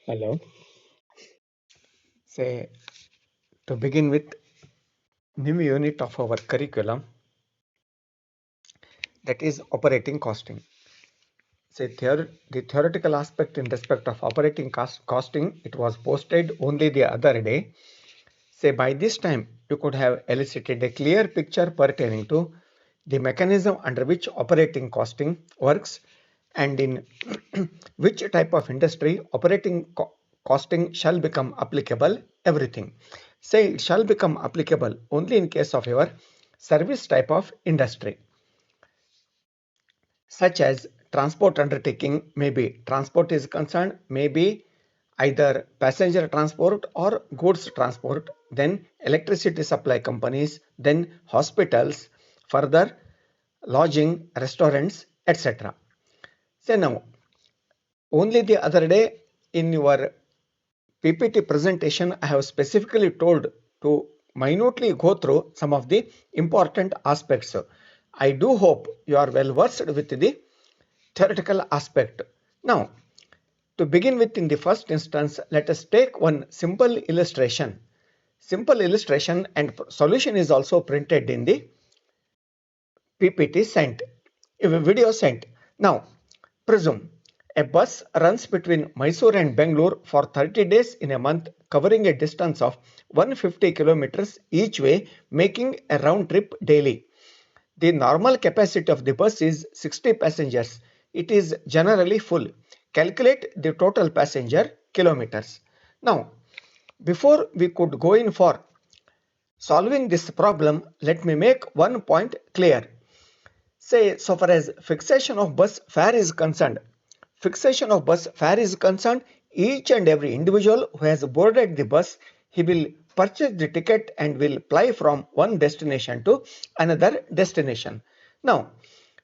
Hello. Say to begin with, new unit of our curriculum, that is operating costing. Say the theoretical aspect in respect of operating costing, it was posted only the other day. Say by this time you could have elicited a clear picture pertaining to the mechanism under which operating costing works and in which type of industry operating costing shall become applicable, everything. Say it shall become applicable only in case of your service type of industry, such as transport undertaking. Maybe transport is concerned, maybe either passenger transport or goods transport, then electricity supply companies, then hospitals, further lodging, restaurants, etc. So now, only the other day in your PPT presentation, I have specifically told to minutely go through some of the important aspects. I do hope you are well versed with the theoretical aspect. Now, to begin with, in the first instance, let us take one simple illustration. Simple illustration and solution is also printed in the PPT sent, a video sent. Now, presume a bus runs between Mysore and Bangalore for 30 days in a month, covering a distance of 150 kilometers each way, making a round trip daily. The normal capacity of the bus is 60 passengers. It is generally full. Calculate the total passenger kilometers. Now, before we could go in for solving this problem, let me make one point clear. Say, so far as fixation of bus fare is concerned, each and every individual who has boarded the bus, he will purchase the ticket and will fly from one destination to another destination. Now,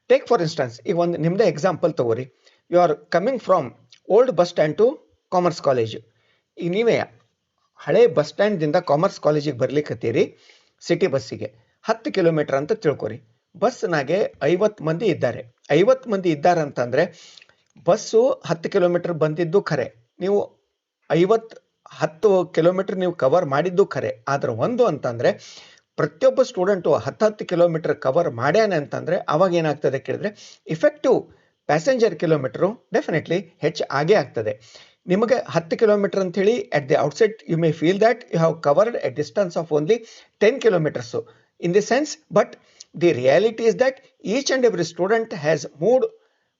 take for instance, ಈಗ ಒಂದು ನಿಮ್ಮದೇ example ತಗೋರಿ. You are coming from old bus stand to commerce college. ಈಗ ನೀವೇ ಹಳೆ bus ಸ್ಟ್ಯಾಂಡ್ದಿಂದ commerce ಕಾಲೇಜಿಗೆ ಬರ್ಲಿಕ್ಕತ್ತೀರಿ city ಬಸ್ಸಿಗೆ 10 kilometre ಅಂತ ತಿಳ್ಕೊರಿ. ಬಸ್ನಾಗೆ 50 ಮಂದಿ ಇದ್ದಾರೆ. 50 ಮಂದಿ ಇದ್ದಾರೆ ಅಂತಂದ್ರೆ ಬಸ್ಸು 10 ಕಿಲೋಮೀಟರ್ ಬಂದಿದ್ದು ಖರೆ, ನೀವು 10 ಕಿಲೋಮೀಟರ್ ನೀವು ಕವರ್ ಮಾಡಿದ್ದು ಖರೆ. ಆದ್ರೆ ಒಂದು ಅಂತಂದ್ರೆ ಪ್ರತಿಯೊಬ್ಬ ಸ್ಟೂಡೆಂಟು 10 ಕಿಲೋಮೀಟರ್ ಕವರ್ ಮಾಡ್ಯಾನೆ ಅಂತಂದ್ರೆ ಅವಾಗ ಏನಾಗ್ತದೆ ಕೇಳಿದ್ರೆ ಇಫೆಕ್ಟಿವ್ ಪ್ಯಾಸೆಂಜರ್ ಕಿಲೋಮೀಟರ್ ಡೆಫಿನೆಟ್ಲಿ ಹೆಚ್ಚು ಆಗೇ ಆಗ್ತದೆ. ನಿಮಗೆ 10 ಕಿಲೋಮೀಟರ್ ಅಂತ ಹೇಳಿ at the outset you may feel that you have covered a distance of only 10 kilometers in the sense, but the reality is that each and every student has moved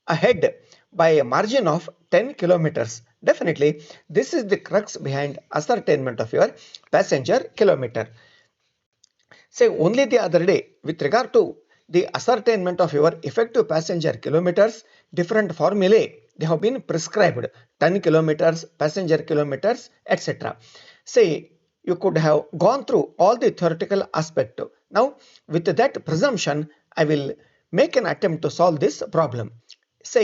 ahead by a margin of 10 kilometers. Definitely, this is the crux behind ascertainment of your passenger kilometer. Say only the other day, with regard to the ascertainment of your effective passenger kilometers, different formulae they have been prescribed: 10 kilometers, passenger kilometers, etc. Say you could have gone through all the theoretical aspect. Now, with that presumption, I will make an attempt to solve this problem. Say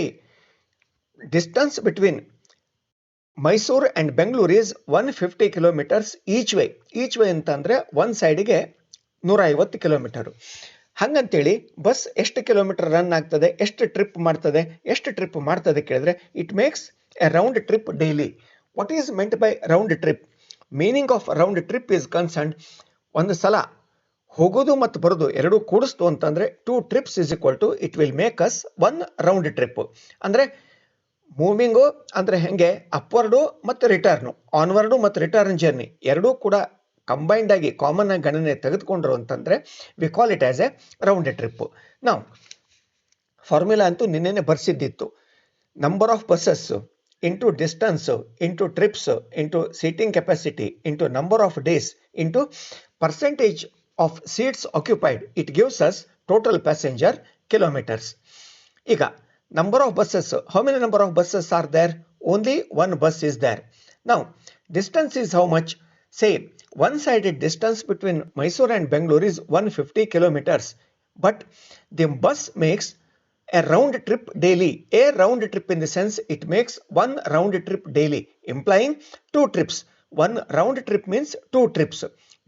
distance between Mysore and Bangalore is 150 kilometers each way. Each way ಅಂತಂದ್ರೆ ಒಂದು ಸೈಡಿಗೆ 150 kilometre. ಹಂಗಂತೇಳಿ bus ಎಷ್ಟು kilometre run ಆಗ್ತದೆ, ಎಷ್ಟು trip ಮಾಡ್ತದೆ ಕೇಳಿದ್ರೆ it makes A round trip daily. What is meant by round trip? Meaning of round trip is concerned, ಒಂದು ಸಲ ಹೋಗೋದು ಮತ್ತು ಬರೋದು ಎರಡು ಕೂಡಿಸ್ತು ಅಂತಂದ್ರೆ 2 trips is equal to it will make us 1 round trip. ಅಂದ್ರೆ ಮೂವಿಂಗು ಅಂದ್ರೆ ಹೆಂಗೆ ಅಪ್ವರ್ಡು ಮತ್ತು ರಿಟರ್ನು, ಆನ್ವರ್ಡು ಮತ್ತು ರಿಟರ್ನ್ ಜರ್ನಿ ಎರಡೂ ಕೂಡ ಕಂಬೈನ್ಡ್ ಆಗಿ ಕಾಮನ್ ಆಗಿ ಗಣನೆ ತೆಗೆದುಕೊಂಡ್ರು ಅಂತಂದ್ರೆ we call it as a round trip. ನಾವು ಫಾರ್ಮುಲಾ ಅಂತೂ ನಿನ್ನೆನೆ ಬರ್ಸಿದ್ದಿತ್ತು. Number of buses into distance into trips into seating capacity into number of days into percentage of seats occupied, it gives us total passenger kilometers. ಈಗ number of buses, how many number of buses are there? Only one bus is there. Now distance is how much? Say one-sided distance between Mysore and Bangalore is 150 kilometers, but the bus makes a round trip daily. A round trip in the sense it makes one round trip daily, implying 2 trips. One round trip means 2 trips.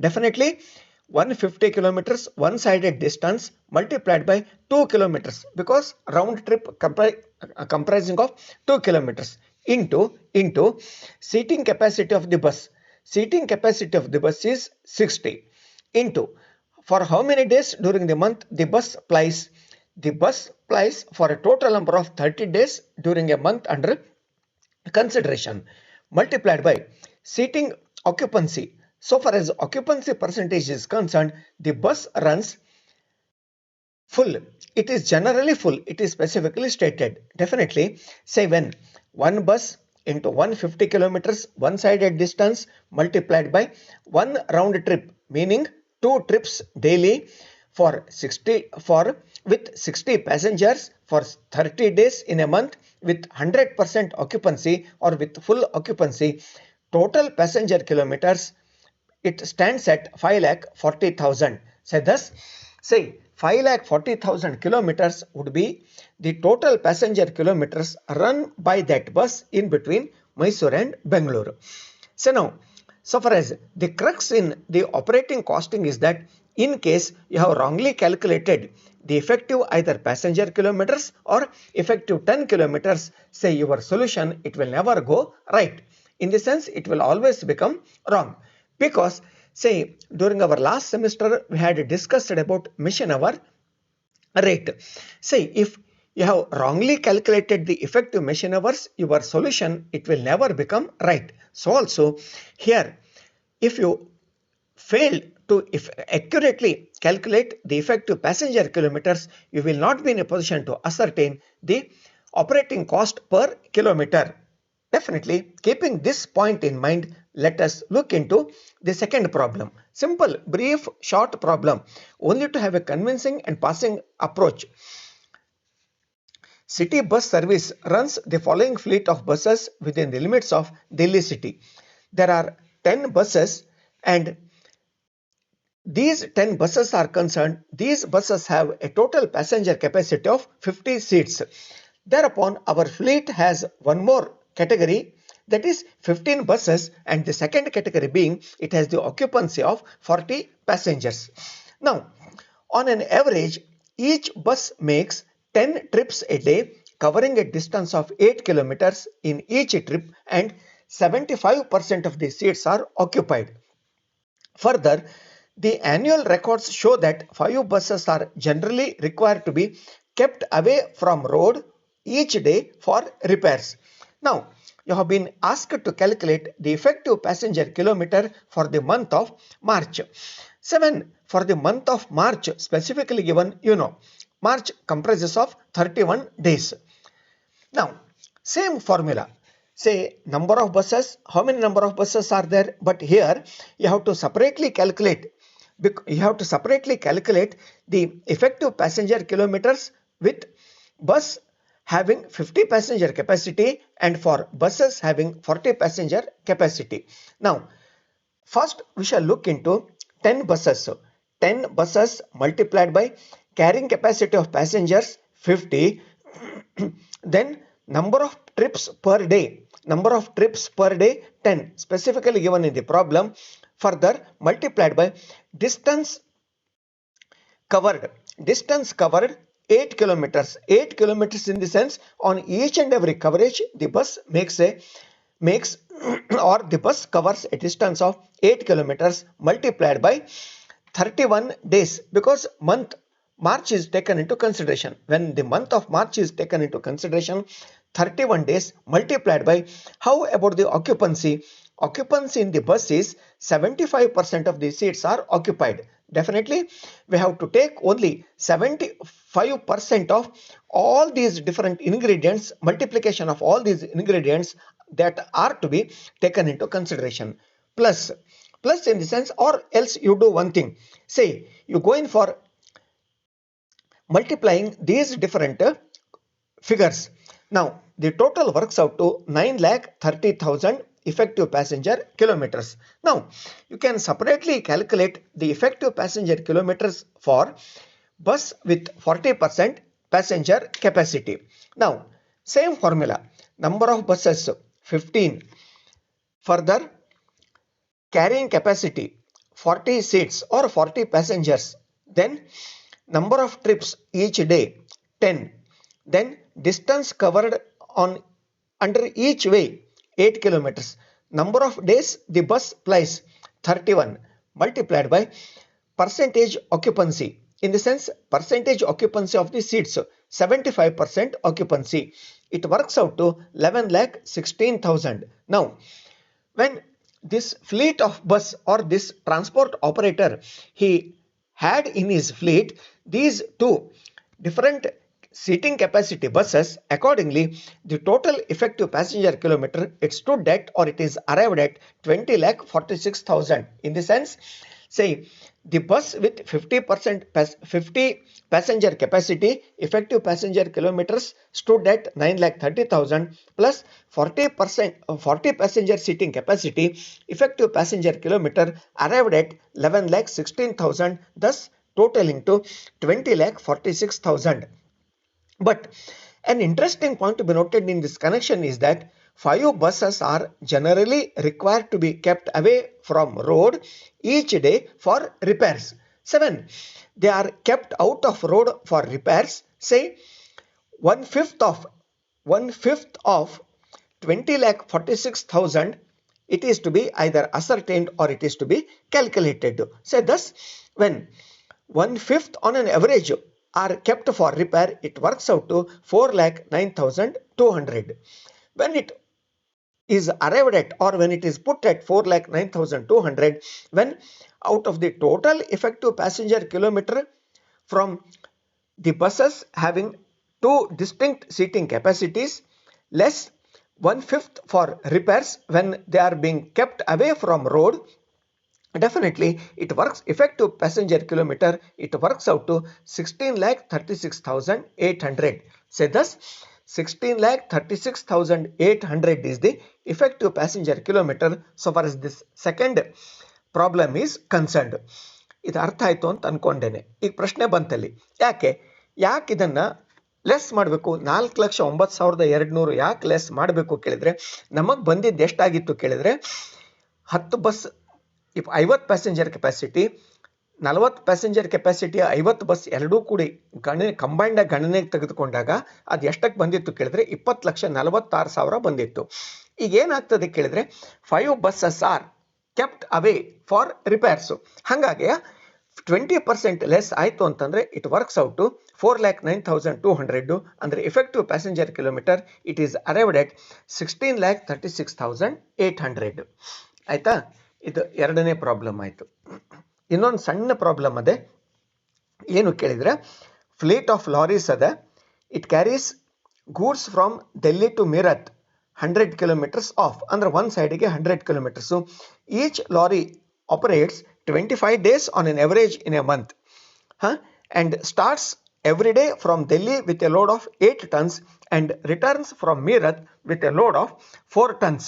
Definitely 150 kilometers one-sided distance multiplied by 2 kilometers, because round trip comprising of 2 kilometers. into seating capacity of the bus. Seating capacity of the bus is 60 into for how many days during the month the bus plies. The bus plies for a total number of 30 days during a month under consideration, multiplied by seating occupancy. So far as occupancy percentage is concerned, the bus runs full. It is generally full. It is specifically stated. Definitely say when one bus into 150 kilometers one-sided distance multiplied by one round trip, meaning two trips daily for 60 for with 60 passengers for 30 days in a month with 100% occupancy or with full occupancy, total passenger kilometers, it stands at 5,40,000. So thus, say 5,40,000 kilometers would be the total passenger kilometers run by that bus in between Mysore and Bangalore. So now, so far as the crux in the operating costing is that in case you have wrongly calculated the effective either passenger kilometers or effective ton kilometers, say your solution, it will never go right. In the sense, it will always become wrong. Because say during our last semester we had discussed about mission hour rate. Say if you have wrongly calculated the effective mission hours, your solution, it will never become right. So also here, if you fail to accurately calculate the effective passenger kilometers, you will not be in a position to ascertain the operating cost per kilometer. Definitely, keeping this point in mind, let us look into the second problem. Simple, brief, short problem, only to have a convincing and passing approach. City bus service runs the following fleet of buses within the limits of Delhi city. There are 10 buses, and these 10 buses are concerned, these buses have a total passenger capacity of 50 seats. Thereupon, our fleet has one more category, that is 15 buses, and the second category being it has the occupancy of 40 passengers. Now, on an average, each bus makes 10 trips a day covering a distance of 8 kilometers in each trip, and 75% of the seats are occupied. Further, the annual records show that 5 buses are generally required to be kept away from road each day for repairs. Now, you have been asked to calculate the effective passenger kilometer for the month of March. 7. For the month of March specifically given, March comprises of 31 days. Now, same formula. Say number of buses, how many number of buses are there? But here you have to separately calculate. You have to separately calculate the effective passenger kilometers with bus having 50 passenger capacity and for buses having 40 passenger capacity. Now, first we shall look into 10 buses. 10 buses multiplied by carrying capacity of passengers 50, then number of trips per day. Number of trips per day 10, specifically given in the problem. Further multiplied by distance covered. Distance covered 8 kilometers. 8 kilometers in the sense on each and every coverage the bus makes or the bus covers a distance of 8 kilometers multiplied by 31 days, because month March is taken into consideration. When the month of March is taken into consideration, 31 days multiplied by, how about the occupancy? Occupancy in the bus is 75% of the seats are occupied. Definitely, we have to take only 75% of all these different ingredients, multiplication of all these ingredients that are to be taken into consideration. Plus in the sense, or else you do one thing. Say you go in for multiplying these different figures. Now, the total works out to 9,30,000 effective passenger kilometers. Now, you can separately calculate the effective passenger kilometers for bus with 40% passenger capacity. Now, same formula. Number of buses 15. Further, carrying capacity 40 seats or 40 passengers. Then number of trips each day 10. Then distance covered on under each way 8 kilometers. Number of days the bus plies 31 multiplied by percentage occupancy, in the sense percentage occupancy of the seats 75% occupancy, it works out to 11,16,000. Now when this fleet of bus or this transport operator he had in his fleet these two different seating capacity buses, accordingly the total effective passenger kilometer it stood at, or it is arrived at 20,46,000. In the sense, say the bus with 50 passenger capacity, effective passenger kilometers stood at 9,30,000 plus 40 passenger seating capacity, effective passenger kilometer arrived at 11,16,000, thus totaling to 20,46,000. But an interesting point to be noted in this connection is that 5 buses are generally required to be kept away from road each day for repairs. 7. They are kept out of road for repairs, say one fifth of 20,46,000. It is to be either ascertained or it is to be calculated. Say thus, when 1/5 on an average are kept for repair, it works out to 4,09,200. When it is arrived at, or when it is put at 4,09,200, when out of the total effective passenger kilometer from the buses having two distinct seating capacities less 1/5 for repairs when they are being kept away from road, definitely it works effective passenger kilometer, it works out to 16,36,800. Say thus, 16,36,800 is the effective passenger kilometer so far as this second problem is concerned. ಇದು ಅರ್ಥ ಆಯ್ತು ಅಂತ ಅನ್ಕೊಂಡೇನೆ. ಈಗ ಪ್ರಶ್ನೆ ಬಂತಲ್ಲಿ, ಯಾಕೆ ಇದನ್ನ less ಮಾಡಬೇಕು, 4,09,200 ಯಾಕೆ ಲೆಸ್ ಮಾಡಬೇಕು ಕೇಳಿದ್ರೆ, ನಮಗೆ ಬಂದಿದ್ದು ಎಷ್ಟಾಗಿತ್ತು ಕೇಳಿದ್ರೆ 10 bus 50 passenger capacity, 40 passenger capacity 50 bus ಎರಡೂ ಕೂಡಿ ಕಂಬೈಂಡ್ ಗಣನೆಗೆ ತೆಗೆದುಕೊಂಡಾಗ ಅದು ಎಷ್ಟಕ್ಕೆ ಬಂದಿತ್ತು ಕೇಳಿದ್ರೆ 20,46,000 ಬಂದಿತ್ತು. ಈಗ ಏನಾಗ್ತದೆ ಕೇಳಿದ್ರೆ 5 buses are kept away for repairs, ಹಾಗಾಗಿ 20% ಲೆಸ್ ಆಯಿತು ಅಂತಂದರೆ ಇಟ್ ವರ್ಕ್ಸ್ ಔಟ್ ಟು 4,09,200. ಅಂದರೆ effective passenger kilometre it is arrived at 16,36,800. ಆಯಿತಾ? ಇದು ಎರಡನೇ ಪ್ರಾಬ್ಲಮ್ ಆಯಿತು. ಇನ್ನೊಂದು ಸಣ್ಣ ಪ್ರಾಬ್ಲಮ್ ಅದೇ, ಏನು ಕೇಳಿದರೆ ಫ್ಲೀಟ್ ಆಫ್ ಲಾರೀಸ್ ಅದ, it carries goods from Delhi to Meerut 100 kilometers ಆಫ್, ಅಂದರೆ ಒಂದು ಸೈಡಿಗೆ 100 kilometers. Each lorry operates 25 days on an average in a month, and starts every day from Delhi with a load of 8 tons and returns from Meerut with a load of 4 tons.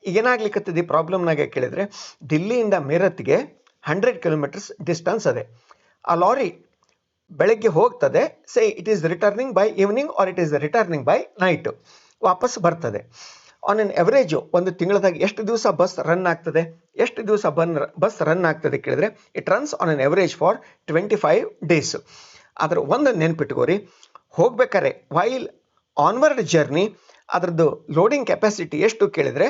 ಏನಾಗ್ಲಿಕ್ಕತ್ತದೆ ಪ್ರಾಬ್ಲಮ್ನಾಗೆ ಕೇಳಿದರೆ, ದಿಲ್ಲಿಯಿಂದ ಮೀರತ್ಗೆ 100 kilometers distance ಅದೇ, ಆ lorry ಬೆಳಗ್ಗೆ ಹೋಗ್ತದೆ, say it is returning by evening or it is returning by night, ವಾಪಸ್ ಬರ್ತದೆ. On N average ಒಂದು ತಿಂಗಳದಾಗ ಎಷ್ಟು ದಿವಸ ಬಸ್ ರನ್ ಆಗ್ತದೆ, ಎಷ್ಟು ದಿವಸ ಬಸ್ ರನ್ ಆಗ್ತದೆ ಕೇಳಿದ್ರೆ, it runs on N average for 25 days. ಆದರೆ ಒಂದು ನೆನ್ಪಿಟ್ಕೋರಿ, ಹೋಗ್ಬೇಕಾರೆ ವೈಲ್ ಆನ್ವರ್ಡ್ ಜರ್ನಿ ಅದರದ್ದು ಲೋಡಿಂಗ್ ಕೆಪಾಸಿಟಿ ಎಷ್ಟು ಕೇಳಿದರೆ,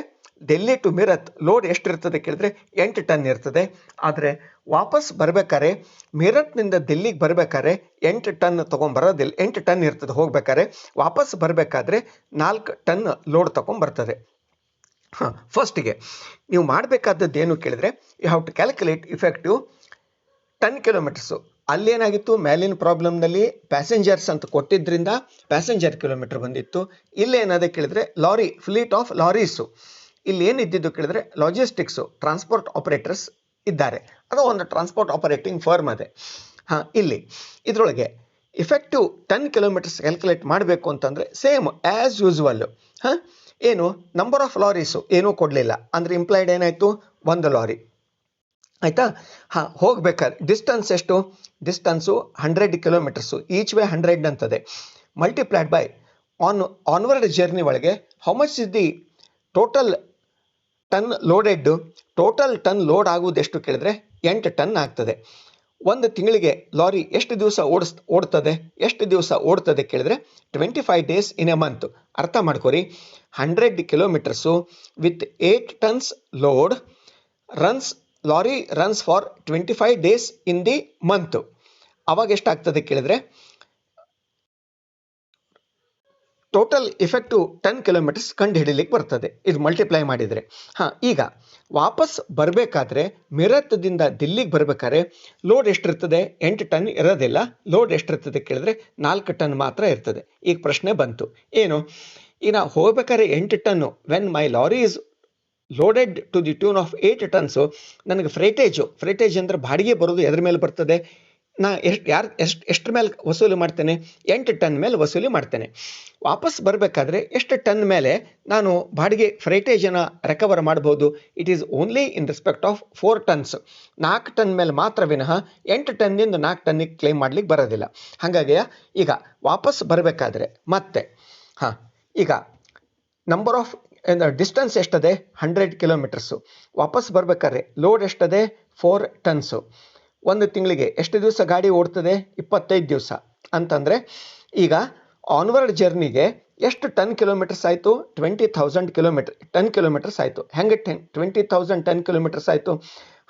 ಡೆಲ್ಲಿ ಟು ಮೀರತ್ ಲೋಡ್ ಎಷ್ಟಿರ್ತದೆ ಕೇಳಿದ್ರೆ 8 ಟನ್ ಇರ್ತದೆ. ಆದರೆ ವಾಪಸ್ ಬರಬೇಕಾರೆ ಮೀರತ್ನಿಂದ ದಿಲ್ಲಿಗೆ ಬರಬೇಕಾದ್ರೆ 8 ಟನ್ ತೊಗೊಂಬರೋದಿಲ್ಲ, 8 ಟನ್ ಇರ್ತದೆ ಹೋಗ್ಬೇಕಾದ್ರೆ, ವಾಪಸ್ ಬರಬೇಕಾದ್ರೆ 4 ಟನ್ ಲೋಡ್ ತೊಗೊಂಬರ್ತದೆ. ಫಸ್ಟಿಗೆ ನೀವು ಮಾಡಬೇಕಾದದ್ದು ಏನು ಕೇಳಿದರೆ, you have to calculate effective 10 kilometers. ಅಲ್ಲೇನಾಗಿತ್ತು, ಮೇಲಿನ ಪ್ರಾಬ್ಲಮ್ನಲ್ಲಿ ಪ್ಯಾಸೆಂಜರ್ಸ್ ಅಂತ ಕೊಟ್ಟಿದ್ದರಿಂದ ಪ್ಯಾಸೆಂಜರ್ ಕಿಲೋಮೀಟರ್ ಬಂದಿತ್ತು. ಇಲ್ಲೇನಾದೆ ಕೇಳಿದ್ರೆ ಲಾರಿ, ಫ್ಲೀಟ್ ಆಫ್ ಲಾರೀಸು. ಇಲ್ಲಿ ಏನಿದ್ದಿದ್ದು ಕೇಳಿದ್ರೆ ಲಾಜಿಸ್ಟಿಕ್ಸು, ಟ್ರಾನ್ಸ್ಪೋರ್ಟ್ ಆಪರೇಟರ್ಸ್ ಇದ್ದಾರೆ, ಅದು ಒಂದು ಟ್ರಾನ್ಸ್ಪೋರ್ಟ್ ಆಪರೇಟಿಂಗ್ ಫರ್ಮ್ ಅದೇ. ಇಲ್ಲಿ ಇದರೊಳಗೆ ಇಫೆಕ್ಟಿವ್ 10 kilometers ಕ್ಯಾಲ್ಕುಲೇಟ್ ಮಾಡಬೇಕು ಅಂತಂದರೆ ಸೇಮ್ ಆ್ಯಸ್ ಯೂಸ್ವಲ್. ಏನು ನಂಬರ್ ಆಫ್ ಲಾರೀಸು ಏನೂ ಕೊಡಲಿಲ್ಲ, ಅಂದರೆ ಇಂಪ್ಲೈಡ್ ಏನಾಯಿತು, 1 ಲಾರಿ ಆಯಿತಾ. ಹೋಗ್ಬೇಕಾದ್ರೆ ಡಿಸ್ಟನ್ಸ್ ಎಷ್ಟು, ಡಿಸ್ಟನ್ಸು 100 kilometers, ಈಚ್ ವೇ 100 ಅಂತದೆ, ಮಲ್ಟಿಪ್ಲೈಡ್ ಬೈ ಆನ್ವರ್ಡ್ ಜರ್ನಿ ಒಳಗೆ how much is the total ton loaded. Total ton load ಆಗುವುದು ಎಷ್ಟು ಕೇಳಿದ್ರೆ 8 ಟನ್ ಆಗ್ತದೆ. ಒಂದು ತಿಂಗಳಿಗೆ ಲಾರಿ ಎಷ್ಟು ದಿವಸ ಓಡ್ತದೆ ಕೇಳಿದ್ರೆ 25 days ಇನ್ ಎ ಮಂತ್. ಅರ್ಥ ಮಾಡ್ಕೊರಿ, 100 kilometres with 8 tons load lorry runs for 25 days in the month. ಅವಾಗ ಎಷ್ಟಾಗ್ತದೆ ಕೇಳಿದ್ರೆ ಟೋಟಲ್ ಇಫೆಕ್ಟು 10 ಕಿಲೋಮೀಟರ್ಸ್ ಕಂಡು ಹಿಡಿಲಿಕ್ಕೆ ಬರ್ತದೆ, ಇದು ಮಲ್ಟಿಪ್ಲೈ ಮಾಡಿದರೆ. ಈಗ ವಾಪಸ್ ಬರಬೇಕಾದ್ರೆ ಮಿರತ್ದಿಂದ ದಿಲ್ಲಿಗೆ ಬರಬೇಕಾದ್ರೆ ಲೋಡ್ ಎಷ್ಟಿರ್ತದೆ? 8 ಟನ್ ಇರೋದಿಲ್ಲ. ಲೋಡ್ ಎಷ್ಟಿರ್ತದೆ ಕೇಳಿದ್ರೆ 4 ಟನ್ ಮಾತ್ರ ಇರ್ತದೆ. ಈಗ ಪ್ರಶ್ನೆ ಬಂತು, ಏನು ಈಗ ಹೋಗ್ಬೇಕಾದ್ರೆ 8 ton, when my lorry is loaded to the tune of 8 tons, ನನಗೆ ಫ್ರೇಟೇಜ್ ಅಂದರೆ ಬಾಡಿಗೆ ಬರೋದು ಎದ್ರ ಮೇಲೆ ಬರ್ತದೆ? ನಾ ಎಷ್ಟ್ರ ಮೇಲೆ ವಸೂಲಿ ಮಾಡ್ತೇನೆ? 8 ಟನ್ ಮೇಲೆ ವಸೂಲಿ ಮಾಡ್ತೇನೆ. ವಾಪಸ್ ಬರಬೇಕಾದ್ರೆ ಎಷ್ಟು ಟನ್ ಮೇಲೆ ನಾನು ಬಾಡಿಗೆ ಫ್ರೈಟೇಜನ್ನು ರೆಕವರ್ ಮಾಡ್ಬೋದು? It is only in respect of 4 tons. 4 ton ಮೇಲೆ ಮಾತ್ರ ವಿನಃ 8 ಟನ್ನಿಂದ 4 ಟನ್ನಿಗೆ ಕ್ಲೈಮ್ ಮಾಡ್ಲಿಕ್ಕೆ ಬರೋದಿಲ್ಲ. ಹಾಗಾಗಿ ಈಗ ವಾಪಸ್ ಬರಬೇಕಾದ್ರೆ ಮತ್ತೆ ಈಗ ನಂಬರ್ ಆಫ್ ಡಿಸ್ಟೆನ್ಸ್ ಎಷ್ಟದೆ? 100 ಕಿಲೋಮೀಟರ್ಸು. ವಾಪಸ್ ಬರಬೇಕಾದ್ರೆ ಲೋಡ್ ಎಷ್ಟದೆ? 4 ಟನ್ಸು. ಒಂದು ತಿಂಗಳಿಗೆ ಎಷ್ಟು ದಿವಸ ಗಾಡಿ ಓಡ್ತದೆ? 25 ದಿವಸ. ಅಂತಂದರೆ ಈಗ ಆನ್ವರ್ಡ್ ಜರ್ನಿಗೆ ಎಷ್ಟು ಟನ್ ಕಿಲೋಮೀಟರ್ಸ್ ಆಯಿತು? 20,000 ಟನ್ ಕಿಲೋಮೀಟರ್ಸ್ ಆಯಿತು. ಹೆಂಗೆ 20,000 ಟನ್ ಕಿಲೋಮೀಟರ್ಸ್ ಆಯಿತು?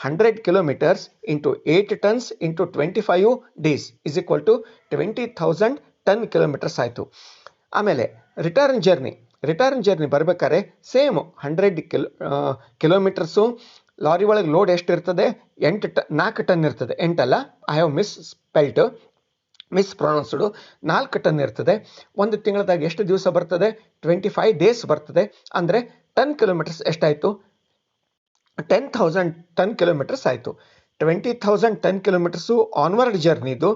100 kilometres into 8 tons into 25 days is equal to 20,000 ton kilometres ಆಯಿತು. ಆಮೇಲೆ ರಿಟರ್ನ್ ಜರ್ನಿ ಬರಬೇಕಾದ್ರೆ ಸೇಮ್ 100 ಕಿಲೋಮೀಟರ್ಸು. ಲಾರಿ ಒಳಗೆ ಲೋಡ್ ಎಷ್ಟಿರ್ತದೆ? 4 ಟನ್ ಇರ್ತದೆ. 8 ಅಲ್ಲ, I have mispronounced. 4 ton ಇರ್ತದೆ. ಒಂದು ತಿಂಗಳದಾಗ ಎಷ್ಟು ದಿವಸ ಬರ್ತದೆ? 25 days ಬರ್ತದೆ. ಅಂದರೆ ಟನ್ ಕಿಲೋಮೀಟರ್ಸ್ ಎಷ್ಟಾಯಿತು? 10,000 ಟನ್ ಕಿಲೋಮೀಟರ್ಸ್ ಆಯಿತು. 20,000 ಟನ್ ಕಿಲೋಮೀಟರ್ಸು ಆನ್ವರ್ಡ್ ಜರ್ನಿದು,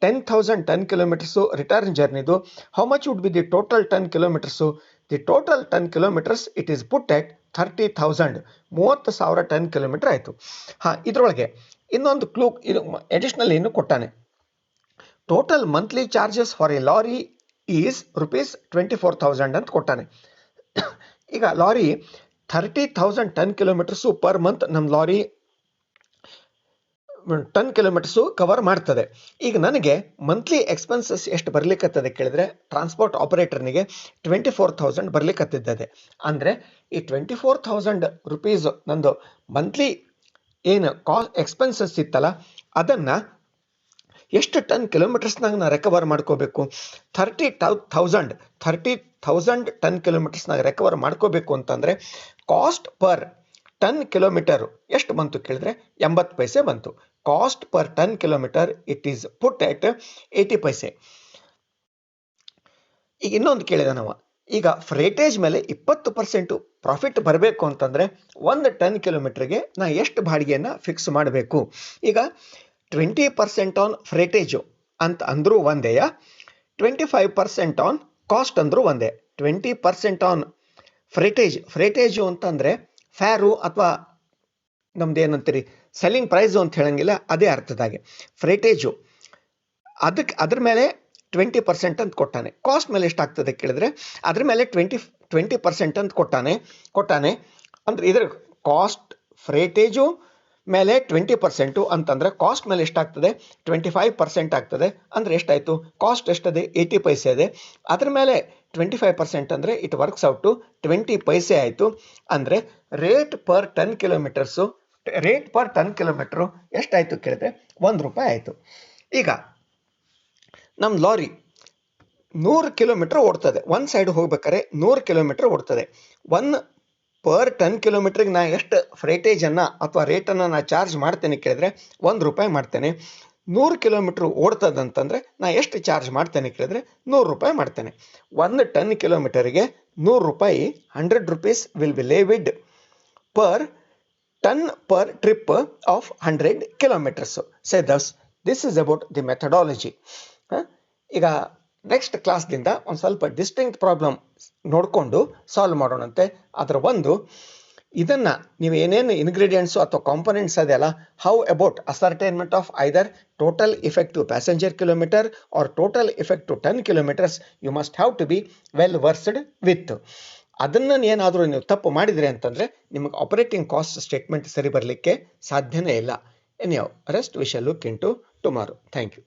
10,000 ಟನ್ ಕಿಲೋಮೀಟರ್ಸು ರಿಟರ್ನ್ ಜರ್ನಿದು. How much would be the total ton kilometres? The total ton kilometres it is put at 30,000. 30,000 ton kilometre ಆಯಿತು. ಇದರೊಳಗೆ ಇನ್ನೊಂದು ಕ್ಲೂ, ಇದು ಅಡಿಷನಲ್ ಏನು ಕೊಟ್ಟಾನೆ. Total monthly charges for a lorry is ₹24,000 ಅಂತ ಕೊಟ್ಟಾನೆ. ಈಗ lorry 30,000 ton kilometres per month ನಮ್ಮ ಲಾರಿ ಟನ್ ಕಿಲೋಮೀಟರ್ಸು ಕವರ್ ಮಾಡ್ತದೆ. ಈಗ ನನಗೆ ಮಂತ್ಲಿ ಎಕ್ಸ್ಪೆನ್ಸಸ್ ಎಷ್ಟು ಬರ್ಲಿಕ್ಕತ್ತದೆ ಕೇಳಿದ್ರೆ ಟ್ರಾನ್ಸ್ಪೋರ್ಟ್ ಆಪರೇಟರ್ನಿಗೆ 24,000 ಬರ್ಲಿಕ್ಕತ್ತಿದ್ದದೆ. ಅಂದರೆ ಈ 24,000 ರೂಪೀಸ್ ನಂದು ಮಂತ್ಲಿ ಏನು ಎಕ್ಸ್ಪೆನ್ಸಸ್ ಇತ್ತಲ್ಲ, ಅದನ್ನು ಎಷ್ಟು ಟನ್ ಕಿಲೋಮೀಟರ್ಸ್ನಾಗ ನಾನು ರೆಕವರ್ ಮಾಡ್ಕೋಬೇಕು? 30,000 ಟನ್ ಕಿಲೋಮೀಟರ್ಸ್ನಾಗ ರೆಕವರ್ ಮಾಡ್ಕೋಬೇಕು ಅಂತಂದರೆ ಕಾಸ್ಟ್ ಪರ್ ಟನ್ ಕಿಲೋಮೀಟರ್ ಎಷ್ಟು ಬಂತು ಕೇಳಿದ್ರೆ 80 ಪೈಸೆ ಬಂತು. Cost per ton kilometre it is put at 80 paise. ಈಗ ಇನ್ನೊಂದು ಕೇಳಿದ ನಾವು, ಈಗ ಫ್ರೇಟೇಜ್ ಮೇಲೆ 20% ಪ್ರಾಫಿಟ್ ಬರಬೇಕು ಅಂತಂದರೆ 1 ಟನ್ ಕಿಲೋಮೀಟರ್ಗೆ ನಾ ಎಷ್ಟು ಬಾಡಿಗೆಯನ್ನು ಫಿಕ್ಸ್ ಮಾಡಬೇಕು? ಈಗ 20% ಆನ್ ಫ್ರೇಟೇಜು ಅಂತ ಅಂದರೂ ಒಂದೇ, 25% ಆನ್ ಕಾಸ್ಟ್ ಅಂದರೂ ಒಂದೇ. 20% ಆನ್ ಫ್ರೇಟೇಜು ಅಂತಂದರೆ ಫ್ಯಾರು ಅಥವಾ ನಮ್ದು ಏನಂತೀರಿ ಸೆಲ್ಲಿಂಗ್ ಪ್ರೈಸು ಅಂತ ಹೇಳಂಗಿಲ್ಲ, ಅದೇ ಅರ್ಥದಾಗೆ ಫ್ರೇಟೇಜು. ಅದ್ರ ಮೇಲೆ 20% ಅಂತ ಕೊಟ್ಟಾನೆ. ಕಾಸ್ಟ್ ಮೇಲೆ ಎಷ್ಟಾಗ್ತದೆ ಕೇಳಿದ್ರೆ ಅದ್ರ ಮೇಲೆ 20% ಅಂತ ಕೊಟ್ಟಾನೆ. ಅಂದರೆ ಇದರ ಕಾಸ್ಟ್ ಫ್ರೇಟೇಜು ಮೇಲೆ 20% ಅಂತಂದರೆ ಕಾಸ್ಟ್ ಮೇಲೆ ಎಷ್ಟಾಗ್ತದೆ? 25% ಆಗ್ತದೆ. ಅಂದರೆ ಎಷ್ಟಾಯಿತು? ಕಾಸ್ಟ್ ಎಷ್ಟದೆ? 80 ಪೈಸೆ ಇದೆ. ಅದ್ರ ಮೇಲೆ 25% ಅಂದರೆ ಇಟ್ ವರ್ಕ್ಸ್ ಔಟ್ ಟು 20 ಪೈಸೆ ಆಯಿತು. ಅಂದರೆ ರೇಟ್ ಪರ್ ಟನ್ ಕಿಲೋಮೀಟರು ಎಷ್ಟಾಯಿತು ಕೇಳಿದ್ರೆ ₹1 ಆಯಿತು. ಈಗ ನಮ್ಮ ಲಾರಿ 100 ಕಿಲೋಮೀಟರ್ ಓಡ್ತದೆ. ಒಂದು ಸೈಡ್ ಹೋಗ್ಬೇಕಾದ್ರೆ 100 ಕಿಲೋಮೀಟರ್ ಓಡ್ತದೆ. ಪರ್ ಟನ್ ಕಿಲೋಮೀಟ್ರಿಗೆ ನಾ ಎಷ್ಟು ಫ್ರೈಟೇಜನ್ನು ಅಥವಾ ರೇಟನ್ನು ನಾ ಚಾರ್ಜ್ ಮಾಡ್ತೇನೆ ಕೇಳಿದ್ರೆ ₹1 ಮಾಡ್ತೇನೆ. 100 ಕಿಲೋಮೀಟ್ರ್ ಓಡ್ತದಂತಂದರೆ ನಾ ಎಷ್ಟು ಚಾರ್ಜ್ ಮಾಡ್ತೇನೆ ಕೇಳಿದ್ರೆ ₹100 ಮಾಡ್ತೇನೆ. 1 ಟನ್ ಕಿಲೋಮೀಟರಿಗೆ ₹100, ₹100 will be levied per ton per trip of 100 kilometres. Say thus this is about the methodology. ಈಗ ನೆಕ್ಸ್ಟ್ ಕ್ಲಾಸ್ದಿಂದ ಒಂದು ಸ್ವಲ್ಪ ಡಿಸ್ಟಿಂಕ್ಟ್ ಪ್ರಾಬ್ಲಮ್ ನೋಡಿಕೊಂಡು ಸಾಲ್ವ್ ಮಾಡೋಣಂತೆ. ಅದರ ಒಂದು, ಇದನ್ನು ನೀವು ಏನೇನು ಇಂಗ್ರೀಡಿಯೆಂಟ್ಸು ಅಥವಾ ಕಾಂಪೊನೆಂಟ್ಸ್ ಅದೆಯಲ್ಲ, how about ascertainment of either total effective passenger kilometre or total effective ton kilometres you must have to be well versed with. ಅದನ್ನು ಏನಾದರೂ ನೀವು ತಪ್ಪು ಮಾಡಿದರೆ ಅಂತಂದರೆ ನಿಮಗೆ ಆಪರೇಟಿಂಗ್ ಕಾಸ್ಟ್ ಸ್ಟೇಟ್ಮೆಂಟ್ ಸರಿ ಬರಲಿಕ್ಕೆ ಸಾಧ್ಯನೇ ಇಲ್ಲ. Anyhow, rest we shall look into tomorrow. Thank you.